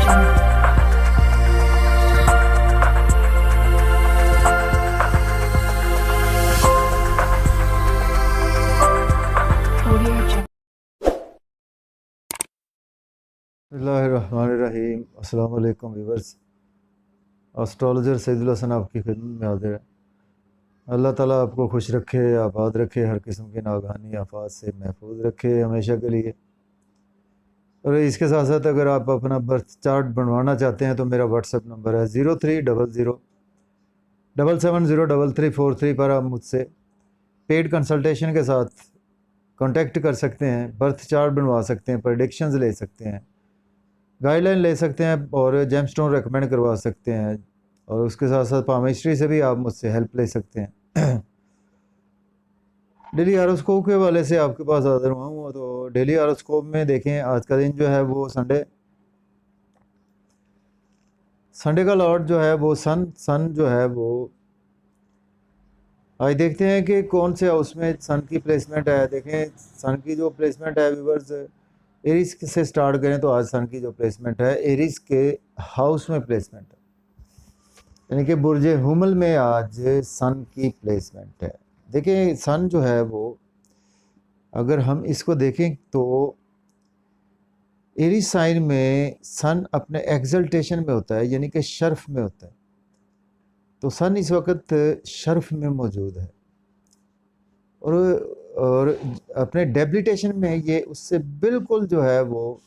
बिस्मिल्लाहिर्रहमानिर्रहीम। अस्सलाम वालेकुम व्यूअर्स। एस्ट्रोलॉजर सईदुल हसन आपकी खिदमत में हाजिर है। अल्लाह ताला आपको खुश रखे, आबाद रखे, हर किस्म की नागहानी आफात से महफूज रखे हमेशा के लिए। और इसके साथ साथ अगर आप अपना बर्थ चार्ट बनवाना चाहते हैं तो मेरा व्हाट्सएप नंबर है 0300 7703343 पर आप मुझसे पेड कंसल्टेशन के साथ कांटेक्ट कर सकते हैं, बर्थ चार्ट बनवा सकते हैं, प्रेडिक्शंस ले सकते हैं, गाइडलाइन ले सकते हैं और जेमस्टोन रेकमेंड करवा सकते हैं। और उसके साथ साथ पामिस्ट्री से भी आप मुझसे हेल्प ले सकते हैं। डेली हारोस्कोप के हवाले से आपके पास हाजिर हुआ हूँ। तो डेली हारोस्कोप में देखें, आज का दिन जो है वो संडे का लॉर्ड जो है वो सन जो है वो आज देखते हैं कि कौन से हाउस में सन की प्लेसमेंट है। देखें सन की जो प्लेसमेंट है व्यूअर्स, एरिस से स्टार्ट करें तो आज सन की जो प्लेसमेंट है एरिस के हाउस में प्लेसमेंट है, यानी कि बुर्ज हुमल में आज सन की प्लेसमेंट है। देखिए सन जो है वो अगर हम इसको देखें तो एरिस साइन में सन अपने एक्सल्टेशन में होता है, यानी कि शर्फ में होता है। तो सन इस वक्त शर्फ में मौजूद है और अपने डेबिलिटेशन में ये उससे बिल्कुल जो है वो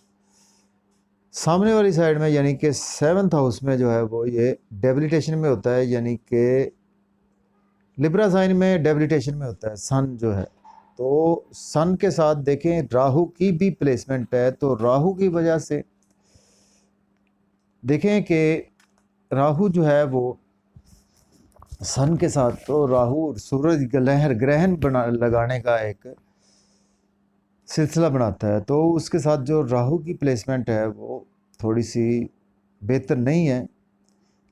सामने वाली साइड में, यानी कि 7th हाउस में जो है वो ये डेबिलिटेशन में होता है, यानी कि लिब्रा साइन में डेबिलिटेशन में होता है सन जो है। तो सन के साथ देखें राहु की भी प्लेसमेंट है, तो राहु की वजह से देखें कि राहु जो है वो सन के साथ, तो राहु सूरज ग्रहण लगाने का एक सिलसिला बनाता है। तो उसके साथ जो राहु की प्लेसमेंट है वो थोड़ी सी बेहतर नहीं है,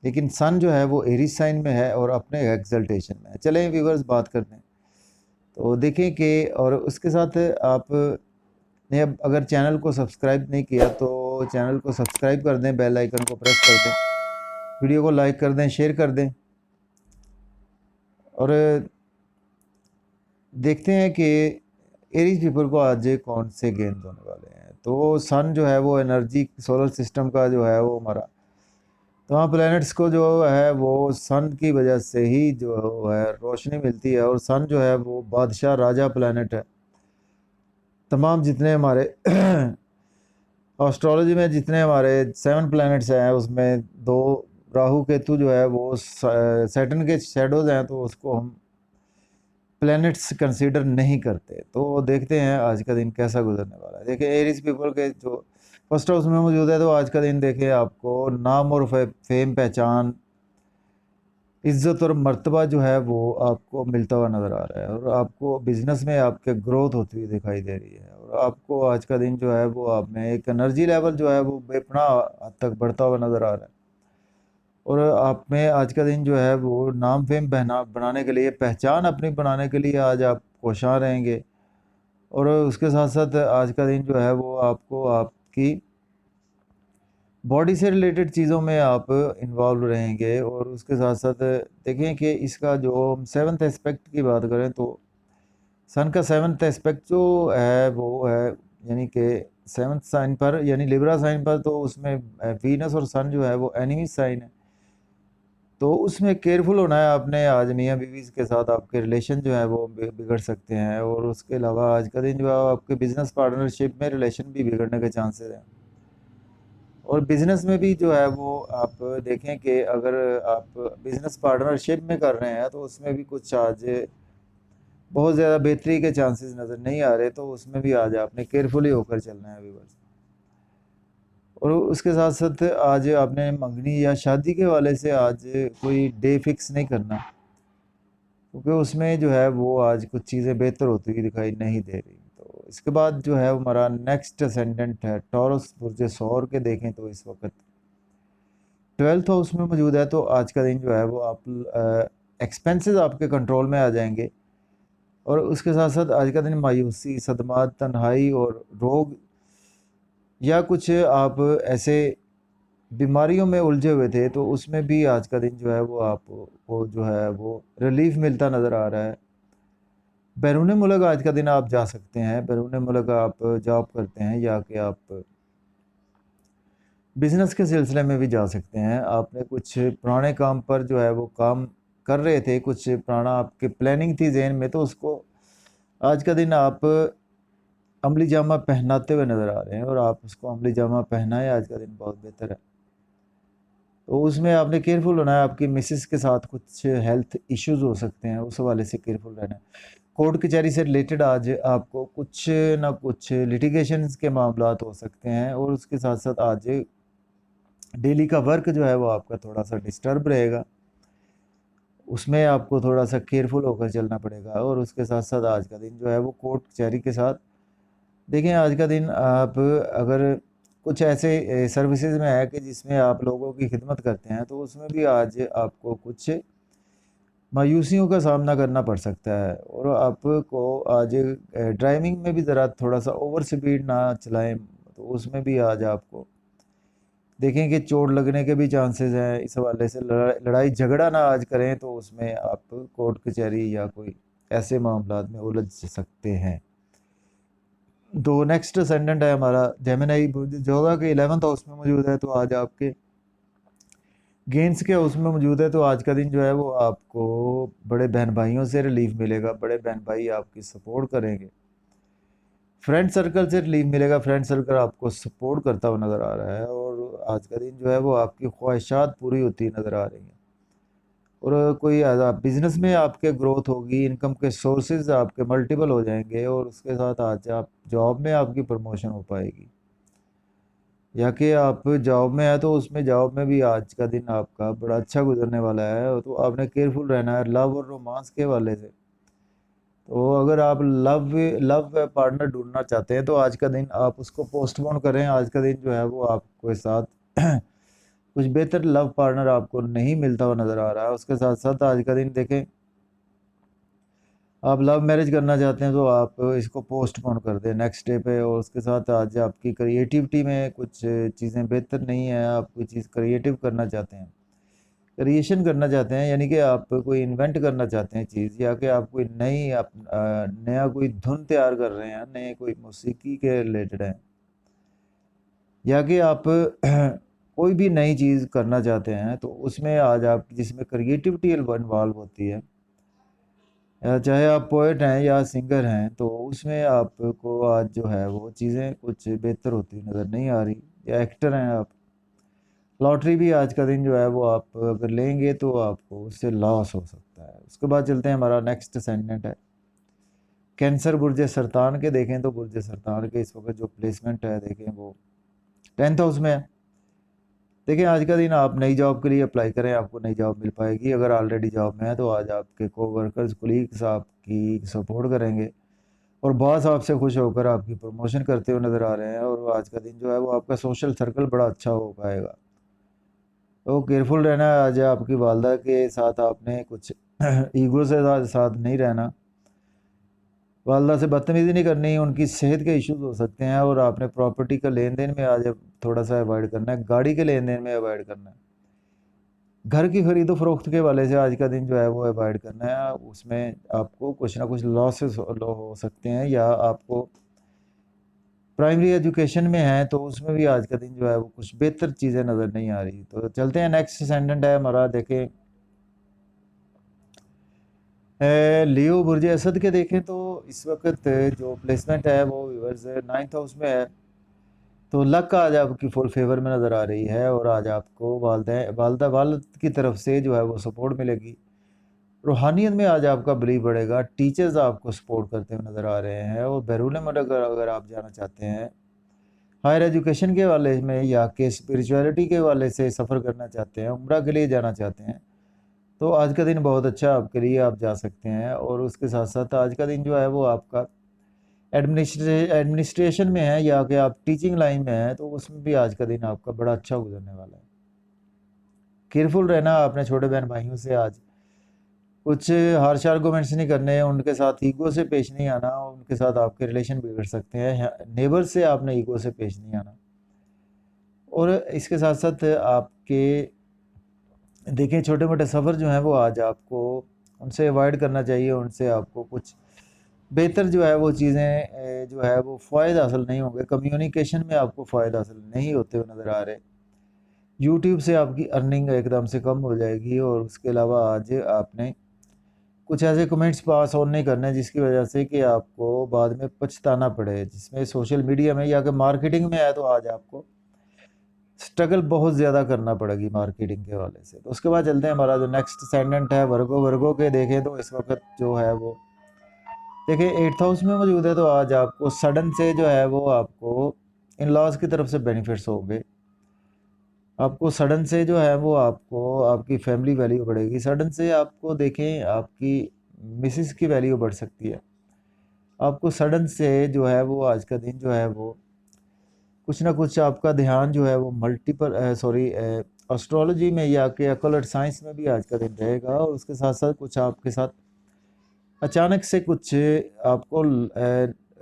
लेकिन सन जो है वो एरिस साइन में है और अपने एक्सल्टेशन में है। चलें व्यूअर्स बात करते हैं। तो देखें कि और उसके साथ आपने अगर चैनल को सब्सक्राइब नहीं किया तो चैनल को सब्सक्राइब कर दें, बेल आइकन को प्रेस कर दें, वीडियो को लाइक कर दें, शेयर कर दें। और देखते हैं कि एरीज पीपल को आज कौन से गेंद होने वाले हैं। तो सन जो है वो एनर्जी सोलर सिस्टम का जो है वो हमारा, तो वहाँ प्लैनेट्स को जो है वो सन की वजह से ही जो है रोशनी मिलती है। और सन जो है वो बादशाह राजा प्लैनेट है। तमाम जितने हमारे एस्ट्रोलॉजी में जितने हमारे 7 प्लैनेट्स हैं उसमें 2 राहु केतु जो है वो सैटर्न के शैडोज हैं, तो उसको हम प्लैनेट्स कंसीडर नहीं करते। तो देखते हैं आज का दिन कैसा गुजरने वाला है। देखिए एरीज पीपल के जो फर्स्ट हाउस में मौजूद है, तो आज का दिन देखिए आपको नाम और फेम, पहचान, इज्जत और मर्तबा जो है वो आपको मिलता हुआ नज़र आ रहा है। और आपको बिजनेस में आपके ग्रोथ होती हुई दिखाई दे रही है। और आपको आज का दिन जो है वो आप में एक एनर्जी लेवल जो है वो बेपनाह हद तक बढ़ता हुआ नज़र आ रहा है। और आप में आज का दिन जो है वो नाम फेम बनाने के लिए, पहचान अपनी बनाने के लिए आज आप कोशां रहेंगे। और उसके साथ साथ आज का दिन जो है वो आपको आपकी बॉडी से रिलेटेड चीज़ों में आप इन्वॉल्व रहेंगे। और उसके साथ साथ देखें कि इसका जो हम 7th एस्पेक्ट की बात करें तो सन का 7th एस्पेक्ट जो है वो है, यानी कि 7th साइन पर, यानी लिब्रा साइन पर, तो उसमें वीनस और सन जो है वो एनिमी साइन है। तो उसमें केयरफुल होना है आपने। आज मियाँ बीवी के साथ आपके रिलेशन जो है वो बिगड़ सकते हैं। और उसके अलावा आज का दिन जो है आपके बिजनेस पार्टनरशिप में रिलेशन भी बिगड़ने के चांसेस हैं। और बिज़नेस में भी जो है वो आप देखें कि अगर आप बिज़नेस पार्टनरशिप में कर रहे हैं तो उसमें भी कुछ आज बहुत ज़्यादा बेहतरी के चांसेस नज़र नहीं आ रहे, तो उसमें भी आज आपने केयरफुली होकर चलना है व्यूअर्स। और उसके साथ साथ आज आपने मंगनी या शादी के हवाले से आज कोई डे फिक्स नहीं करना, क्योंकि उसमें जो है वो आज कुछ चीज़ें बेहतर होती हुई दिखाई नहीं दे रही। तो इसके बाद जो है हमारा नेक्स्ट असेंडेंट है टॉरस बुर्ज सौर के। देखें तो इस वक्त 12th हाउस में मौजूद है। तो आज का दिन जो है वो आप एक्सपेंसेस आपके कंट्रोल में आ जाएंगे। और उसके साथ साथ आज का दिन मायूसी, सदमात, तन्हाई और रोग या कुछ आप ऐसे बीमारियों में उलझे हुए थे, तो उसमें भी आज का दिन जो है वो आपको जो है वो रिलीफ मिलता नज़र आ रहा है। बैरून मुल्क आज का दिन आप जा सकते हैं, बैरून मुल्क आप जॉब करते हैं या कि आप बिज़नेस के सिलसिले में भी जा सकते हैं। आपने कुछ पुराने काम पर जो है वो काम कर रहे थे, कुछ पुराना आपकी प्लानिंग थी ज़हन में, तो उसको आज का दिन आप अमली जामा पहनाते हुए नज़र आ रहे हैं और आप उसको अमली जामा पहनाएँ, आज का दिन बहुत बेहतर है। तो उसमें आपने केयरफुल होना है, आपकी मिसेस के साथ कुछ हेल्थ इश्यूज़ हो सकते हैं, उस हवाले से केयरफुल रहना है। कोर्ट कचहरी से रिलेटेड आज आपको कुछ ना कुछ लिटिगेशंस के मामलात हो सकते हैं और उसके साथ-साथ आज डेली का वर्क जो है वो आपका थोड़ा-सा डिस्टर्ब रहेगा। उसमें आपको थोड़ा-सा केयरफुल होकर चलना पड़ेगा और उसके साथ-साथ आज का दिन जो है वो कोर्ट कचहरी के साथ देखें, आज का दिन आप अगर कुछ ऐसे सर्विसेज में है कि जिसमें आप लोगों की खिदमत करते हैं, तो उसमें भी आज आपको कुछ मायूसियों का सामना करना पड़ सकता है और आपको आज ड्राइविंग में भी ज़रा थोड़ा-सा ओवर स्पीड ना चलाएँ, तो उसमें भी आज आपको देखें कि चोट लगने के भी चांसेस हैं। इस हवाले से लड़ाई झगड़ा ना आज करें, तो उसमें आप कोर्ट कचहरी या कोई ऐसे मामलात में उलझ सकते हैं। तो नेक्स्ट असेंडेंट है हमारा जेमिनी, जोधा के 11th हाउस में मौजूद है, तो आज आपके गेंस के हाउस में मौजूद है, तो आज का दिन जो है वो आपको बड़े बहन भाइयों से रिलीफ मिलेगा, बड़े बहन भाई आपकी सपोर्ट करेंगे। फ्रेंड सर्कल से रिलीफ मिलेगा, फ्रेंड सर्कल आपको सपोर्ट करता हुआ नज़र आ रहा है और आज का दिन जो है वो आपकी ख्वाहिशात पूरी होती नज़र आ रही हैं और कोई बिज़नेस में आपके ग्रोथ होगी, इनकम के सोर्सेज आपके मल्टीपल हो जाएंगे और उसके साथ आज आप जॉब में आपकी प्रमोशन हो पाएगी या कि आप जॉब में है, तो उसमें जॉब में भी आज का दिन आपका बड़ा अच्छा गुजरने वाला है। तो आपने केयरफुल रहना है लव और रोमांस के वाले से। तो अगर आप लव लव पार्टनर ढूंढना चाहते हैं, तो आज का दिन आप उसको पोस्टपोन करें। आज का दिन जो है वो आपके साथ कुछ बेहतर लव पार्टनर आपको नहीं मिलता हुआ नज़र आ रहा है। उसके साथ साथ आज का दिन देखें, आप लव मैरिज करना चाहते हैं, तो आप इसको पोस्टपोन कर दें नेक्स्ट डे पे। और उसके साथ आज आपकी क्रिएटिविटी में कुछ चीज़ें बेहतर नहीं है, आप कोई चीज़ क्रिएटिव करना चाहते हैं, क्रिएशन करना चाहते हैं, यानी कि आप कोई इन्वेंट करना चाहते हैं चीज़, या कि आप कोई नई नया कोई धुन तैयार कर रहे हैं, नए कोई मौसीकी के रिलेटेड है, या कि आप कोई भी नई चीज़ करना चाहते हैं, तो उसमें आज आप जिसमें क्रिएटिविटी इन्वॉल्व होती है, चाहे आप पोएट हैं या सिंगर हैं, तो उसमें आपको आज जो है वो चीज़ें कुछ बेहतर होती नज़र नहीं आ रही। या एक्टर हैं आप, लॉटरी भी आज का दिन जो है वो आप अगर लेंगे तो आपको उससे लॉस हो सकता है। उसके बाद चलते हैं, हमारा नेक्स्ट असेंडेंट है कैंसर बुर्ज सरतान के। देखें तो बुर्ज सरतान के इस वक्त जो प्लेसमेंट है, देखें वो 10th हाउस में है। देखिए, आज का दिन आप नई जॉब के लिए अप्लाई करें, आपको नई जॉब मिल पाएगी। अगर ऑलरेडी जॉब में है, तो आज आपके कोवर्कर्स कोलीग्स आपकी सपोर्ट करेंगे और बॉस आपसे खुश होकर आपकी प्रमोशन करते हुए नज़र आ रहे हैं और आज का दिन जो है वो आपका सोशल सर्कल बड़ा अच्छा हो पाएगा। तो केयरफुल रहना है। आज आपकी वालदा के साथ आपने कुछ ईगो से साथ नहीं रहना, वालदा से बदतमीज़ी नहीं करनी, उनकी सेहत के इश्यूज हो सकते हैं और आपने प्रॉपर्टी का लेन देन में आज थोड़ा सा अवॉइड करना है, गाड़ी के लेन देन में अवॉइड करना है, घर की खरीदो फरोख्त के वाले से आज का दिन जो है वो अवॉइड करना है। उसमें आपको कुछ ना कुछ लॉसेस हो सकते हैं, या आपको प्राइमरी एजुकेशन में है तो उसमें भी आज का दिन जो है वो कुछ बेहतर चीज़ें नज़र नहीं आ रही। तो चलते हैं, नेक्स्ट असेंडेंट है हमारा, देखें लियो बुर्ज असद के। देखें तो इस वक्त जो प्लेसमेंट है वो व्यूअर्स 9th हाउस में है, तो लक आज आपकी फुल फेवर में नज़र आ रही है और आज आपको वालद की तरफ से जो है वो सपोर्ट मिलेगी। रूहानियत में आज आपका बिलीव बढ़ेगा, टीचर्स आपको सपोर्ट करते हुए नज़र आ रहे हैं और बैरून मुल्क अगर आप जाना चाहते हैं हायर एजुकेशन के वाले में, या कि स्पिरिचुअलिटी के वाले से सफ़र करना चाहते हैं, उम्रा के लिए जाना चाहते हैं, तो आज का दिन बहुत अच्छा आपके लिए, आप जा सकते हैं। और उसके साथ साथ आज का दिन जो है वो आपका एडमिनिस्ट्रेशन में है या कि आप टीचिंग लाइन में हैं, तो उसमें भी आज का दिन आपका बड़ा अच्छा गुजरने वाला है। केयरफुल रहना आपने छोटे बहन भाइयों से, आज कुछ हार्श आर्गूमेंट्स नहीं करने, उनके साथ ईगो से पेश नहीं आना, उनके साथ आपके रिलेशन बिगड़ सकते हैं। नेबर से आपने ईगो से पेश नहीं आना और इसके साथ साथ आपके देखें छोटे मोटे सफ़र जो हैं वो आज आपको उनसे अवॉइड करना चाहिए, उनसे आपको कुछ बेहतर जो है वो चीज़ें जो है वो फ़ायदे हासिल नहीं होंगे, कम्युनिकेशन में आपको फ़ायदे हासिल नहीं होते हुए नज़र आ रहे। यूट्यूब से आपकी अर्निंग एकदम से कम हो जाएगी, और उसके अलावा आज आपने कुछ ऐसे कमेंट्स पास ऑन नहीं करने जिसकी वजह से कि आपको बाद में पछताना पड़े, जिसमें सोशल मीडिया में या कि मार्केटिंग में है तो आज आपको स्ट्रगल बहुत ज़्यादा करना पड़ेगी मार्केटिंग के हवाले से। तो उसके बाद चलते हैं, हमारा जो नेक्स्ट असेंडेंट है वर्गो। वर्गो के देखें तो इस वक्त जो है वो देखिए 8th हाउस में मौजूद है, तो आज आपको सडन से जो है वो आपको इन लॉज की तरफ से बेनिफिट्स होंगे। आपको सडन से जो है वो आपको आपकी फैमिली वैल्यू बढ़ेगी, सडन से आपको देखें आपकी मिसिस की वैल्यू बढ़ सकती है। आपको सडन से जो है वो आज का दिन जो है वो कुछ ना कुछ आपका ध्यान जो है वो मल्टीपल एस्ट्रोलॉजी में या कि अकलट साइंस में भी आज का दिन रहेगा। और उसके साथ साथ कुछ आपके साथ अचानक से कुछ आपको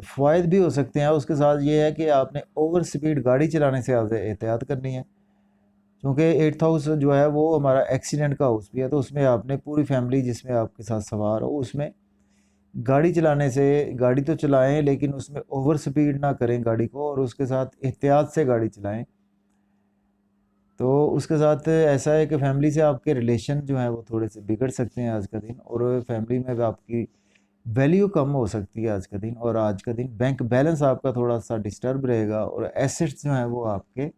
फ़ायदे भी हो सकते हैं। उसके साथ ये है कि आपने ओवर स्पीड गाड़ी चलाने से आज एहतियात करनी है, क्योंकि 8th हाउस जो है वो हमारा एक्सीडेंट का हाउस भी है। तो उसमें आपने पूरी फैमिली जिसमें आपके साथ सवार हो, उसमें गाड़ी चलाने से गाड़ी तो चलाएं लेकिन उसमें ओवर स्पीड ना करें गाड़ी को, और उसके साथ एहतियात से गाड़ी चलाएं। तो उसके साथ ऐसा है कि फैमिली से आपके रिलेशन जो है वो थोड़े से बिगड़ सकते हैं आज का दिन, और फैमिली में भी आपकी वैल्यू कम हो सकती है आज का दिन। और आज का दिन बैंक बैलेंस आपका थोड़ा सा डिस्टर्ब रहेगा, और एसेट्स जो हैं वो आपके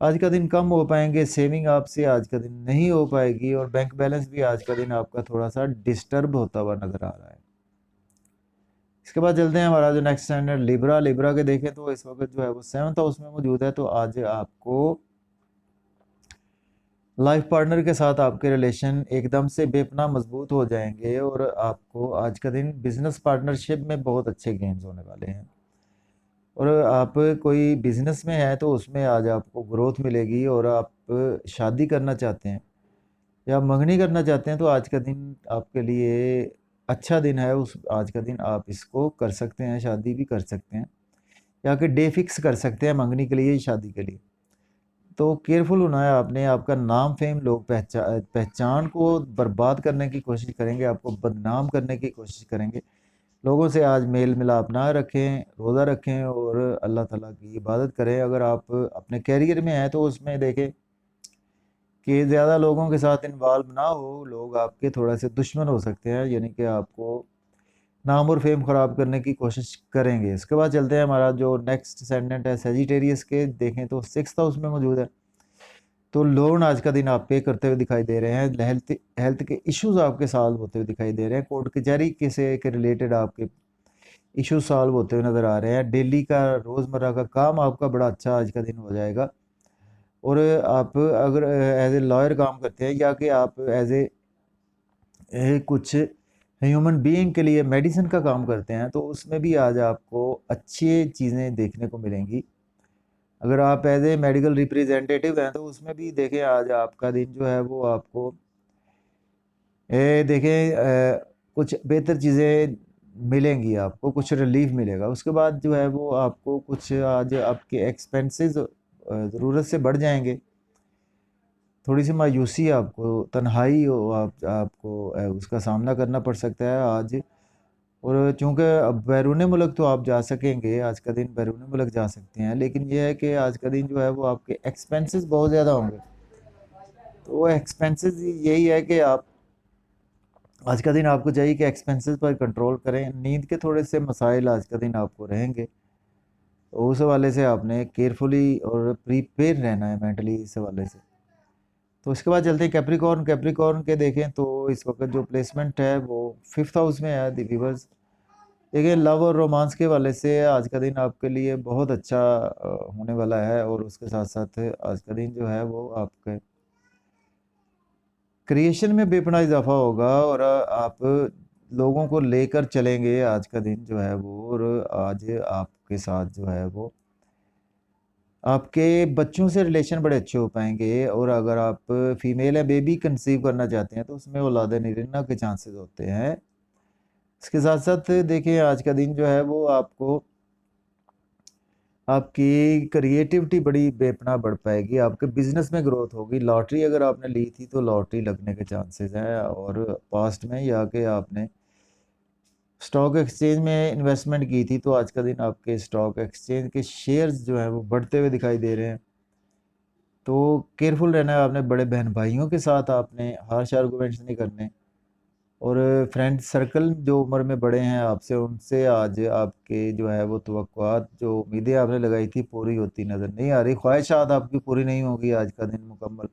आज का दिन कम हो पाएंगे, सेविंग आपसे आज का दिन नहीं हो पाएगी, और बैंक बैलेंस भी आज का दिन आपका थोड़ा सा डिस्टर्ब होता हुआ नज़र आ रहा है। इसके बाद चलते हैं, हमारा जो नेक्स्ट स्टैंडर्ड लिब्रा। लिब्रा के देखें तो इस वक्त जो है वो 7th हाउस में मौजूद है। तो आज आपको लाइफ पार्टनर के साथ आपके रिलेशन एकदम से बेपनाह मजबूत हो जाएंगे, और आपको आज का दिन बिजनेस पार्टनरशिप में बहुत अच्छे गेन्स होने वाले हैं। और आप कोई बिजनेस में है तो उसमें आज आपको ग्रोथ मिलेगी, और आप शादी करना चाहते हैं या मंगनी करना चाहते हैं तो आज का दिन आपके लिए अच्छा दिन है। उस आज का दिन आप इसको कर सकते हैं, शादी भी कर सकते हैं, या कि डे फिक्स कर सकते हैं मंगनी के लिए, शादी के लिए। तो केयरफुल होना है आपने। आपका नाम फेम लोग पहचान को बर्बाद करने की कोशिश करेंगे, आपको बदनाम करने की कोशिश करेंगे। लोगों से आज मेल मिलाप ना रखें, रोज़ा रखें और अल्लाह ताला की इबादत करें। अगर आप अपने कैरियर में हैं तो उसमें देखें कि ज़्यादा लोगों के साथ इन्वॉल्व ना हो, लोग आपके थोड़ा से दुश्मन हो सकते हैं, यानी कि आपको नाम और फेम ख़राब करने की कोशिश करेंगे। इसके बाद चलते हैं, हमारा जो नेक्स्ट असेंडेंट है सेजिटेरियस के देखें तो 6th हाउस में मौजूद है। तो लोन आज का दिन आप पे करते हुए दिखाई दे रहे हैं, हेल्थ हेल्थ के इश्यूज आपके सॉल्व होते हुए दिखाई दे रहे हैं, कोर्ट कचहरी के से के रिलेटेड आपके इश्यूज सॉल्व होते हुए नज़र आ रहे हैं। डेली का रोज़मर्रा का काम आपका बड़ा अच्छा आज का दिन हो जाएगा। और आप अगर एज ए लॉयर काम करते हैं, या कि आप एज ए कुछ ह्यूमन बीइंग के लिए मेडिसिन का काम करते हैं, तो उसमें भी आज आपको अच्छी चीज़ें देखने को मिलेंगी। अगर आप एज ए मेडिकल रिप्रेजेंटेटिव हैं तो उसमें भी देखें आज आपका दिन जो है वो आपको देखें कुछ बेहतर चीज़ें मिलेंगी, आपको कुछ रिलीफ मिलेगा। उसके बाद जो है वो आपको कुछ आज आपके एक्सपेंसेस ज़रूरत से बढ़ जाएंगे, थोड़ी सी मायूसी, आपको तन्हाई हो, आपको उसका सामना करना पड़ सकता है आज। और चूँकि अब बैरून मुल्क तो आप जा सकेंगे, आज का दिन बैरून मुल्क जा सकते हैं, लेकिन यह है कि आज का दिन जो है वो आपके एक्सपेंसेस बहुत ज़्यादा होंगे। तो वो एक्सपेंसेस यही है कि आप आज का दिन आपको चाहिए कि एक्सपेंसेस पर कंट्रोल करें। नींद के थोड़े से मसाइल आज का दिन आपको रहेंगे, तो उस हवाले से आपने केयरफुली और प्रीपेयर रहना है मेंटली इस हवाले से। तो इसके बाद चलते हैं कैप्रिकॉर्न। कैप्रिकॉर्न के देखें तो इस वक्त जो प्लेसमेंट है वो 5th हाउस में है। व्यूअर्स देखिए, लव और रोमांस के वाले से आज का दिन आपके लिए बहुत अच्छा होने वाला है, और उसके साथ साथ आज का दिन जो है वो आपके क्रिएशन में बेपनाह इजाफा होगा, और आप लोगों को लेकर चलेंगे आज का दिन जो है वो। और आज आपके साथ जो है वो आपके बच्चों से रिलेशन बड़े अच्छे हो पाएंगे। और अगर आप फीमेल है, बेबी कंसीव करना चाहते हैं तो उसमें औलाद निरन्ना के चांसेस होते हैं। इसके साथ साथ देखिए आज का दिन जो है वो आपको आपकी क्रिएटिविटी बड़ी बेपनाह बढ़ पाएगी, आपके बिजनेस में ग्रोथ होगी। लॉटरी अगर आपने ली थी तो लॉटरी लगने के चांसेस हैं, और पास्ट में या कि आपने स्टॉक एक्सचेंज में इन्वेस्टमेंट की थी तो आज का दिन आपके स्टॉक एक्सचेंज के शेयर्स जो हैं वो बढ़ते हुए दिखाई दे रहे हैं। तो केयरफुल रहना है आपने, बड़े बहन भाइयों के साथ आपने हार्श आर्गूमेंट्स नहीं करने, और फ्रेंड सर्कल जो उम्र में बड़े हैं आपसे, उनसे आज आपके जो है वो तवक्कुआत, जो उम्मीदें आपने लगाई थी, पूरी होती नज़र नहीं आ रही। ख्वाहिशात आपकी पूरी नहीं होगी आज का दिन मुकम्मल।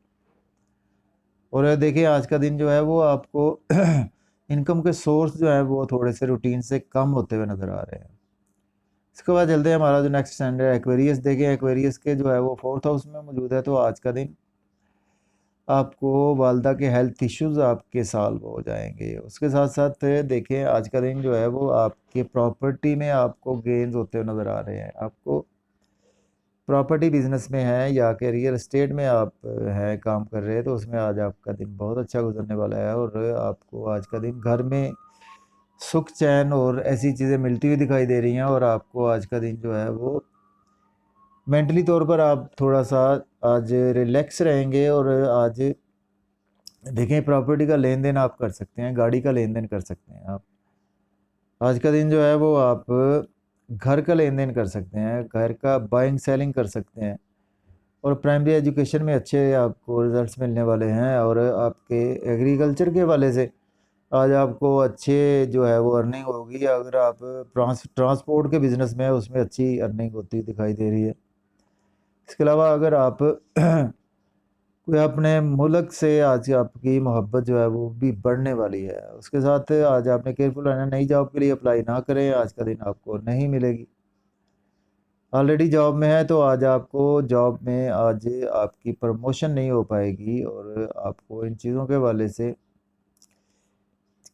और देखिए आज का दिन जो है वो आपको इनकम के सोर्स जो है वो थोड़े से रूटीन से कम होते हुए नज़र आ रहे हैं। इसके बाद चलते हैं, हमारा जो नेक्स्ट स्टैंड है एक्वेरियस। देखें एक्वेरियस के जो है वो 4th हाउस में मौजूद है, तो आज का दिन आपको वालदा के हेल्थ इश्यूज़ आपके सॉल्व हो जाएंगे। उसके साथ साथ देखें आज का दिन जो है वो आपके प्रॉपर्टी में आपको गेन्स होते हुए नज़र आ रहे हैं। आपको प्रॉपर्टी बिजनेस में है या कि रियल एस्टेट में आप हैं काम कर रहे हैं, तो उसमें आज आपका दिन बहुत अच्छा गुजरने वाला है, और आपको आज का दिन घर में सुख चैन और ऐसी चीज़ें मिलती हुई दिखाई दे रही हैं। और आपको आज का दिन जो है वो मेंटली तौर पर आप थोड़ा सा आज रिलैक्स रहेंगे। और आज देखें प्रॉपर्टी का लेन देन आप कर सकते हैं, गाड़ी का लेन देन कर सकते हैं आप। आज का दिन जो है वो आप घर का लेन देन कर सकते हैं, घर का बाइंग सेलिंग कर सकते हैं, और प्राइमरी एजुकेशन में अच्छे आपको रिजल्ट्स मिलने वाले हैं। और आपके एग्रीकल्चर के हवाले से आज आपको अच्छे जो है वो अर्निंग होगी। अगर आप ट्रांसपोर्ट के बिज़नेस में है, उसमें अच्छी अर्निंग होती दिखाई दे रही है। इसके अलावा अगर आप कोई अपने मुल्क से, आज आपकी मोहब्बत जो है वो भी बढ़ने वाली है। उसके साथ आज आपने केयरफुल रहना, नई जॉब के लिए अप्लाई ना करें, आज का दिन आपको नहीं मिलेगी। ऑलरेडी जॉब में है तो आज आपको जॉब में आज आपकी प्रमोशन नहीं हो पाएगी, और आपको इन चीज़ों के हवाले से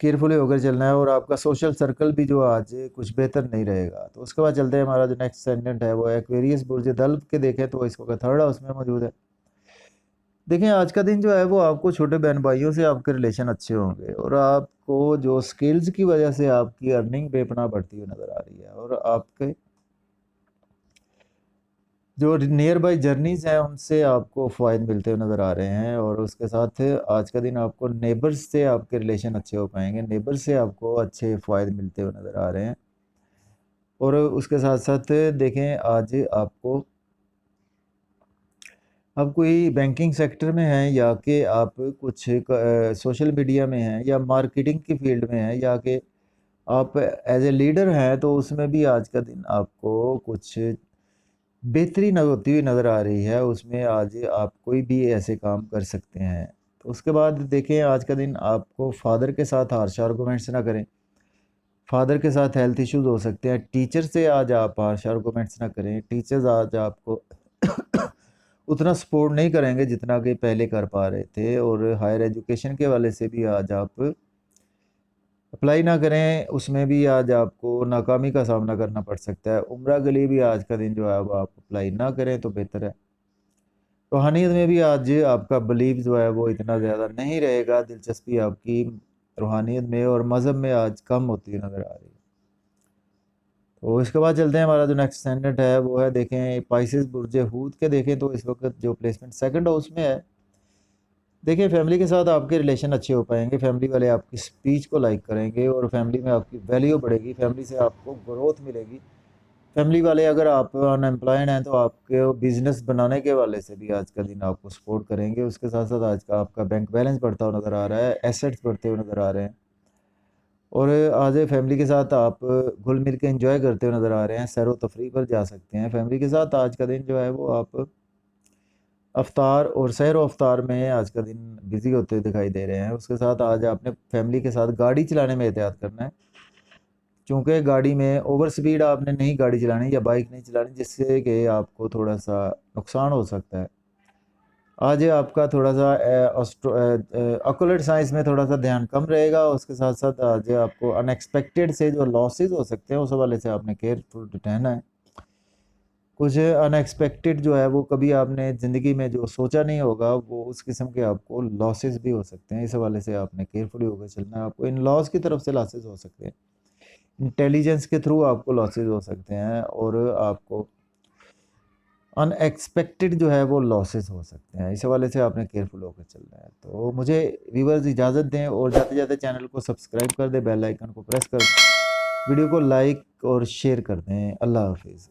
केयरफुली होकर चलना है। और आपका सोशल सर्कल भी जो आज कुछ बेहतर नहीं रहेगा। तो उसके बाद चलते हैं, हमारा जो नेक्स्ट सेंडेंट है वो एक्वेरियस बुर्ज दल्ब के देखें तो इसको 3rd हाउस में मौजूद है। देखें आज का दिन जो है वो आपको छोटे बहन भाइयों से आपके रिलेशन अच्छे होंगे, और आपको जो स्किल्स की वजह से आपकी अर्निंग बेपनाह बढ़ती हुई नज़र आ रही है। और आपके जो नियर बाई जर्नीज़ हैं उनसे आपको फ़ायदे मिलते हुए नज़र आ रहे हैं। और उसके साथ आज का दिन आपको नेबर्स से आपके रिलेशन अच्छे हो पाएंगे, नेबर्स से आपको अच्छे फ़ायदे मिलते हुए नज़र आ रहे हैं। और उसके साथ साथ देखें आज आपको, आप कोई बैंकिंग सेक्टर में हैं, या कि आप कुछ सोशल मीडिया में हैं, या मार्केटिंग की फील्ड में हैं, या कि आप एज ए लीडर हैं, तो उसमें भी आज का दिन आपको कुछ बेहतरीन होती हुई नज़र आ रही है। उसमें आज आप कोई भी ऐसे काम कर सकते हैं। तो उसके बाद देखें आज का दिन आपको फादर के साथ हार्श आर्गूमेंट्स ना करें, फादर के साथ हेल्थ इश्यूज हो सकते हैं। टीचर से आज आप हार्श आर्गूमेंट्स ना करें, टीचर्स आज आपको उतना सपोर्ट नहीं करेंगे जितना कि पहले कर पा रहे थे। और हायर एजुकेशन के वाले से भी आज आप अप्लाई ना करें, उसमें भी आज आपको नाकामी का सामना करना पड़ सकता है। उम्रा के लिए भी आज का दिन जो है वो आप अप्लाई ना करें तो बेहतर है। रूहानियत में भी आज आपका बिलीव जो है वो इतना ज़्यादा नहीं रहेगा, दिलचस्पी आपकी रूहानियत में और मज़हब में आज कम होती नज़र आ रही है। तो इसके बाद चलते हैं, हमारा जो नेक्स्ट स्टैंडर्ड है वो है, देखें पाइसेस बुर्ज हूत के देखें तो इस वक्त जो प्लेसमेंट 2nd हाउस में है। देखिए फैमिली के साथ आपके रिलेशन अच्छे हो पाएंगे, फैमिली वाले आपकी स्पीच को लाइक करेंगे, और फैमिली में आपकी वैल्यू बढ़ेगी, फैमिली से आपको ग्रोथ मिलेगी। फैमिली वाले अगर आप अनएम्प्लॉयड हैं तो आपके बिजनेस बनाने के वाले से भी आज का दिन आपको सपोर्ट करेंगे। उसके साथ साथ आज का आपका बैंक बैलेंस बढ़ता हुआ नज़र आ रहा है, एसेट्स बढ़ते हुए नज़र आ रहे हैं। और आज फैमिली के साथ आप घुल मिल के एंजॉय करते हुए नज़र आ रहे हैं, सैर व तफरी पर जा सकते हैं फैमिली के साथ। आज का दिन जो है वो आप अफ्तार और सैर व अफ्तार में आज का दिन बिज़ी होते हुए दिखाई दे रहे हैं। उसके साथ आज आपने फैमिली के साथ गाड़ी चलाने में एहतियात करना है, क्योंकि गाड़ी में ओवर स्पीड आपने नहीं गाड़ी चलानी या बाइक नहीं चलानी, जिससे कि आपको थोड़ा सा नुकसान हो सकता है। आज आपका थोड़ा सा ऑक्युलर साइंस में थोड़ा सा ध्यान कम रहेगा। उसके साथ साथ आज आपको अनएक्सपेक्टेड से जो लॉसेस हो सकते हैं उस हवाले से आपने केयरफुल रहना है। कुछ अनएक्सपेक्टेड जो है वो कभी आपने ज़िंदगी में जो सोचा नहीं होगा, वो उस किस्म के आपको लॉसेस भी हो सकते हैं। इस हवाले से आपने केयरफुली होकर चलना है। आपको इन लॉस की तरफ से लॉसेस हो सकते हैं, इंटेलिजेंस के थ्रू आपको लॉसेस हो सकते हैं, और आपको अनएक्सपेक्टेड जो है वो लॉसेस हो सकते हैं, इस हवाले से आपने केयरफुल होकर चलना है। तो मुझे व्यूवर्स इजाज़त दें और जाते जाते चैनल को सब्सक्राइब कर दें, बेल आइकन को प्रेस कर दें, वीडियो को लाइक और शेयर कर दें। अल्लाह हाफिज़।